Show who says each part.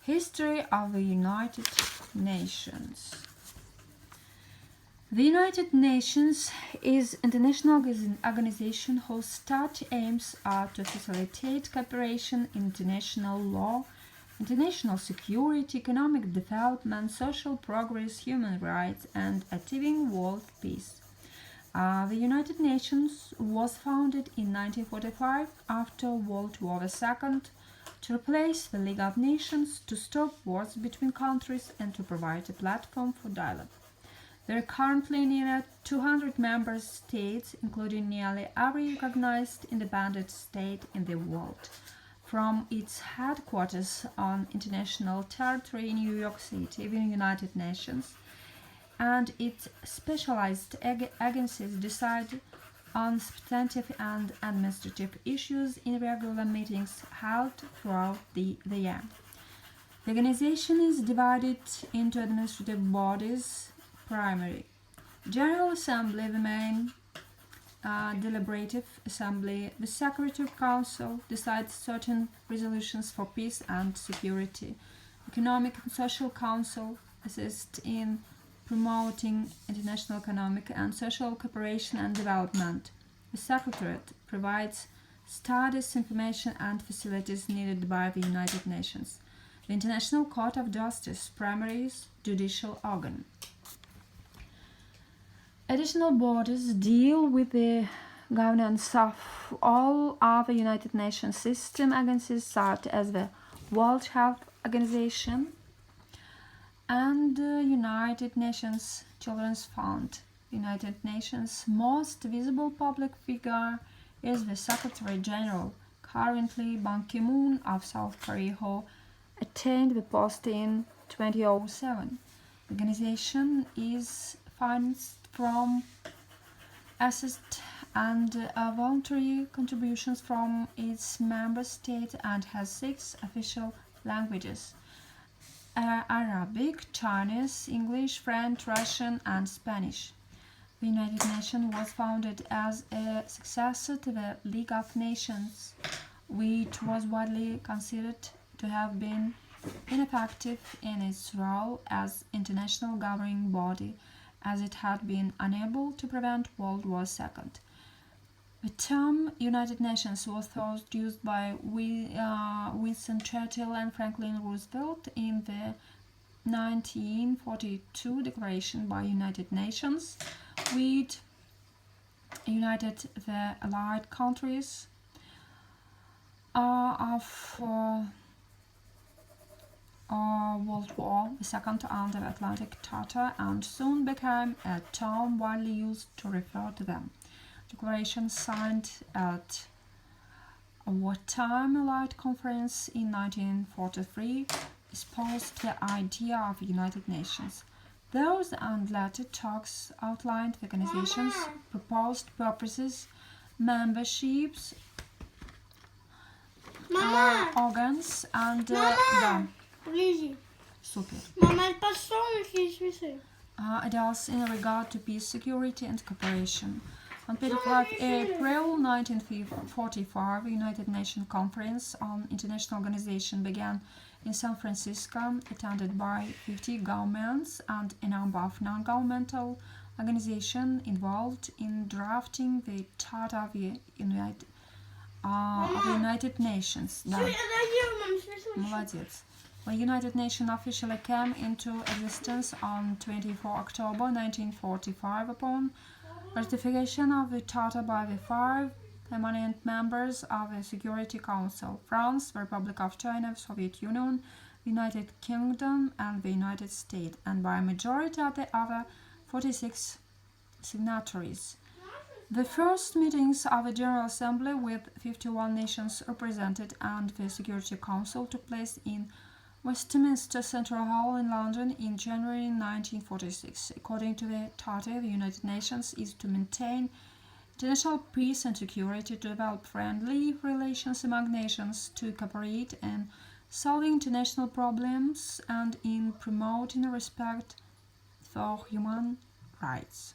Speaker 1: History of the United Nations. The United Nations is an international organization whose stated aims are to facilitate cooperation in international law, international security, economic development, social progress, human rights, and achieving world peace. The United Nations was founded in 1945 after World War II to replace the League of Nations, to stop wars between countries, and to provide a platform for dialogue. There are currently nearly 200 member states, including nearly every recognized independent state in the world. From its headquarters on international territory in New York City, the United Nations and its specialized agencies decide on substantive and administrative issues in regular meetings held throughout the year. The organization is divided into administrative bodies. Primary General Assembly, the main deliberative assembly. The Secretary Council decides certain resolutions for peace and security. Economic and Social Council assists in promoting international economic and social cooperation and development. The Secretariat provides studies, information, and facilities needed by the United Nations. The International Court of Justice, primary judicial organ. Additional bodies deal with the governance of all other United Nations system agencies such as the World Health Organization and the United Nations Children's Fund. The United Nations' most visible public figure is the Secretary General, currently Ban Ki-moon of South Korea, who attained the post in 2007. The organization is financed from assessed and voluntary contributions from its member states and has 6 official languages: Arabic, Chinese, English, French, Russian, and Spanish. The United Nations was founded as a successor to the League of Nations, which was widely considered to have been ineffective in its role as international governing body, as it had been unable to prevent World War II. The term United Nations was first used by Winston Churchill and Franklin Roosevelt in the 1942 Declaration by United Nations, which united the Allied countries of World War II under Atlantic Charter, and soon became a term widely used to refer to them. Declaration signed at a wartime Allied conference in 1943 espoused the idea of United Nations. Those and later talks outlined the organization's proposed purposes, memberships, organs, and Super. It does in regard to peace, security, and cooperation. On 25 April 1945, the United Nations Conference on International Organization began in San Francisco, attended by 50 governments and a number of non-governmental organizations involved in drafting the Charter of the United Nations. Молодец. The United Nations officially came into existence on 24 October 1945 upon ratification of the Charter by the 5 permanent members of the Security Council: France, the Republic of China, the Soviet Union, the United Kingdom, and the United States, and by a majority of the other 46 signatories. The first meetings of the General Assembly with 51 nations represented and the Security Council took place in Westminster Central Hall in London in January 1946. According to the Charter, the United Nations is to maintain international peace and security, to develop friendly relations among nations, to cooperate in solving international problems, and in promoting respect for human rights.